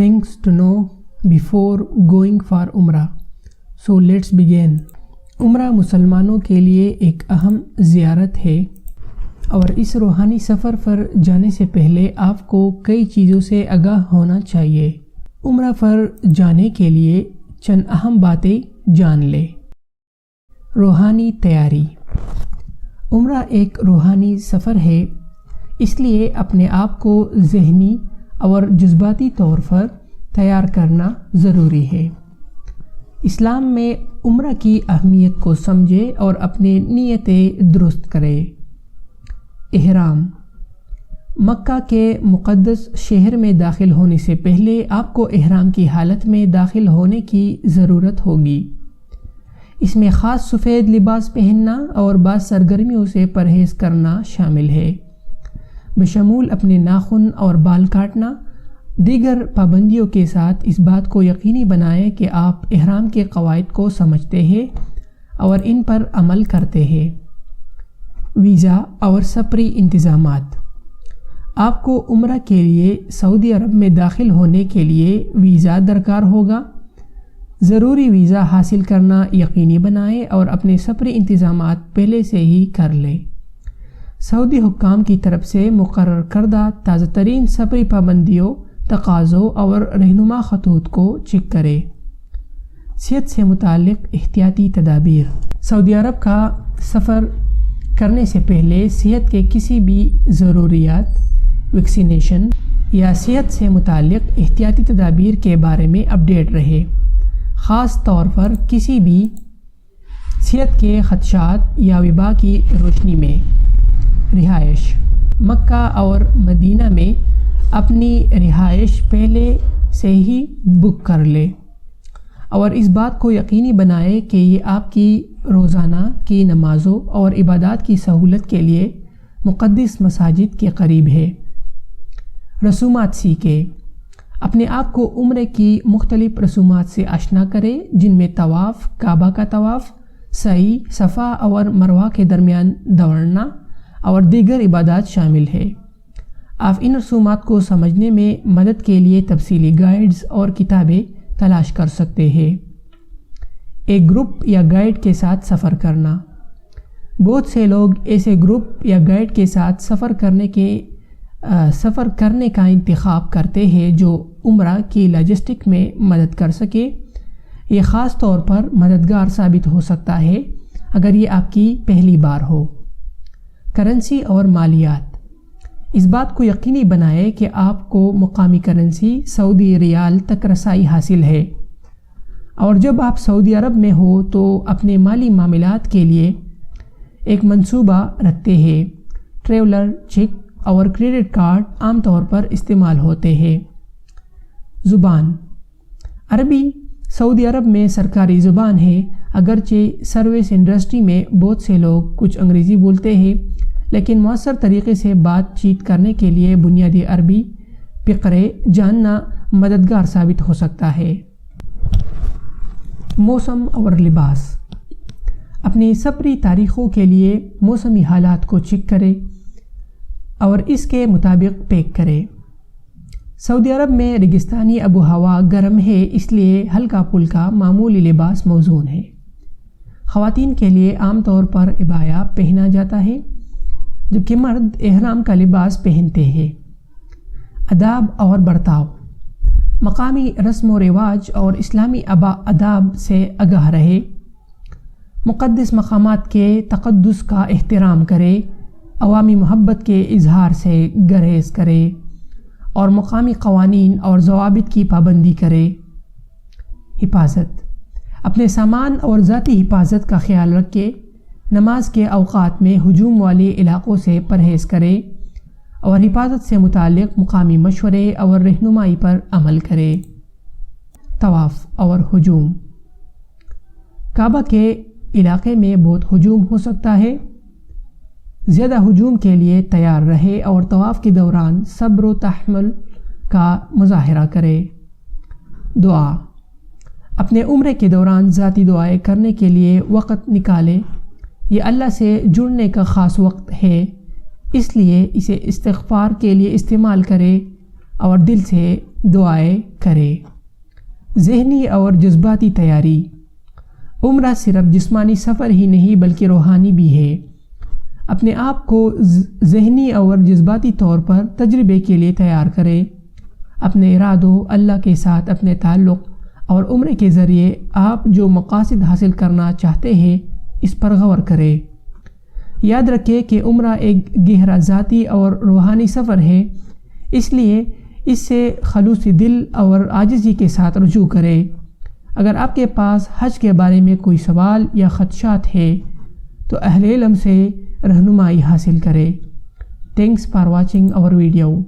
things to know before going for Umrah. So let's begin. عمرہ مسلمانوں کے لیے ایک اہم زیارت ہے اور اس روحانی سفر پر جانے سے پہلے آپ کو کئی چیزوں سے آگاہ ہونا چاہیے۔ عمرہ پر جانے کے لیے چند اہم باتیں جان لیں۔ روحانی تیاری۔ عمرہ ایک روحانی سفر ہے، اس لیے اپنے آپ کو ذہنی اور جذباتی طور پر تیار کرنا ضروری ہے۔ اسلام میں عمرہ کی اہمیت کو سمجھے اور اپنے نیتیں درست کرے۔ احرام۔ مکہ کے مقدس شہر میں داخل ہونے سے پہلے آپ کو احرام کی حالت میں داخل ہونے کی ضرورت ہوگی۔ اس میں خاص سفید لباس پہننا اور بعض سرگرمیوں سے پرہیز کرنا شامل ہے، بشمول اپنے ناخن اور بال کاٹنا۔ دیگر پابندیوں کے ساتھ اس بات کو یقینی بنائیں کہ آپ احرام کے قواعد کو سمجھتے ہیں اور ان پر عمل کرتے ہیں۔ ویزا اور سفری انتظامات۔ آپ کو عمرہ کے لیے سعودی عرب میں داخل ہونے کے لیے ویزا درکار ہوگا۔ ضروری ویزا حاصل کرنا یقینی بنائیں اور اپنے سفری انتظامات پہلے سے ہی کر لیں۔ سعودی حکام کی طرف سے مقرر کردہ تازہ ترین سفری پابندیوں، تقاضوں اور رہنما خطوط کو چیک کریں۔ صحت سے متعلق احتیاطی تدابیر۔ سعودی عرب کا سفر کرنے سے پہلے صحت کے کسی بھی ضروریات، ویکسینیشن یا صحت سے متعلق احتیاطی تدابیر کے بارے میں اپڈیٹ رہے، خاص طور پر کسی بھی صحت کے خدشات یا وبا کی روشنی میں۔ رہائش۔ مکہ اور مدینہ میں اپنی رہائش پہلے سے ہی بک کر لیں اور اس بات کو یقینی بنائیں کہ یہ آپ کی روزانہ کی نمازوں اور عبادات کی سہولت کے لیے مقدس مساجد کے قریب ہے۔ رسومات سیکھیں۔ اپنے آپ کو عمرے کی مختلف رسومات سے آشنا کریں، جن میں طواف، کعبہ کا طواف، سعی، صفا اور مروہ کے درمیان دوڑنا اور دیگر عبادات شامل ہے۔ آپ ان رسومات کو سمجھنے میں مدد کے لیے تفصیلی گائیڈز اور کتابیں تلاش کر سکتے ہیں۔ ایک گروپ یا گائیڈ کے ساتھ سفر کرنا۔ بہت سے لوگ ایسے گروپ یا گائیڈ کے ساتھ سفر کرنے کا انتخاب کرتے ہیں جو عمرہ کی لاجسٹک میں مدد کر سکے۔ یہ خاص طور پر مددگار ثابت ہو سکتا ہے اگر یہ آپ کی پہلی بار ہو۔ کرنسی اور مالیات۔ اس بات کو یقینی بنائیں کہ آپ کو مقامی کرنسی سعودی ریال تک رسائی حاصل ہے، اور جب آپ سعودی عرب میں ہو تو اپنے مالی معاملات کے لیے ایک منصوبہ رکھتے ہیں۔ ٹریولر چیک اور کریڈٹ کارڈ عام طور پر استعمال ہوتے ہیں۔ زبان۔ عربی سعودی عرب میں سرکاری زبان ہے، اگرچہ سروس انڈسٹری میں بہت سے لوگ کچھ انگریزی بولتے ہیں، لیکن مؤثر طریقے سے بات چیت کرنے کے لیے بنیادی عربی فقرے جاننا مددگار ثابت ہو سکتا ہے۔ موسم اور لباس۔ اپنی سفری تاریخوں کے لیے موسمی حالات کو چیک کریں اور اس کے مطابق پیک کریں۔ سعودی عرب میں ریگستانی آب و ہوا گرم ہے، اس لیے ہلکا پھلکا معمولی لباس موزون ہے۔ خواتین کے لیے عام طور پر عبایا پہنا جاتا ہے، جبکہ مرد احرام کا لباس پہنتے ہیں۔ آداب اور برتاؤ۔ مقامی رسم و رواج اور اسلامی آداب سے آگاہ رہے۔ مقدس مقامات کے تقدس کا احترام کرے، عوامی محبت کے اظہار سے گریز کرے اور مقامی قوانین اور ضوابط کی پابندی کرے۔ حفاظت۔ اپنے سامان اور ذاتی حفاظت کا خیال رکھیں۔ نماز کے اوقات میں ہجوم والے علاقوں سے پرہیز کریں اور حفاظت سے متعلق مقامی مشورے اور رہنمائی پر عمل کریں۔ طواف اور ہجوم۔ کعبہ کے علاقے میں بہت ہجوم ہو سکتا ہے، زیادہ ہجوم کے لیے تیار رہے اور طواف کے دوران صبر و تحمل کا مظاہرہ کرے۔ دعا۔ اپنے عمرے کے دوران ذاتی دعائیں کرنے کے لیے وقت نکالیں۔ یہ اللہ سے جڑنے کا خاص وقت ہے، اس لیے اسے استغفار کے لیے استعمال کریں اور دل سے دعائیں کرے۔ ذہنی اور جذباتی تیاری۔ عمرہ صرف جسمانی سفر ہی نہیں بلکہ روحانی بھی ہے۔ اپنے آپ کو ذہنی اور جذباتی طور پر تجربے کے لیے تیار کرے۔ اپنے ارادوں، اللہ کے ساتھ اپنے تعلق اور عمرے کے ذریعے آپ جو مقاصد حاصل کرنا چاہتے ہیں اس پر غور کرے۔ یاد رکھیں کہ عمرہ ایک گہرا ذاتی اور روحانی سفر ہے، اس لیے اس سے خلوص دل اور عاجزی کے ساتھ رجوع کرے۔ اگر آپ کے پاس حج کے بارے میں کوئی سوال یا خدشات ہے تو اہل علم سے رہنمائی حاصل کرے۔ Thanks for watching our video.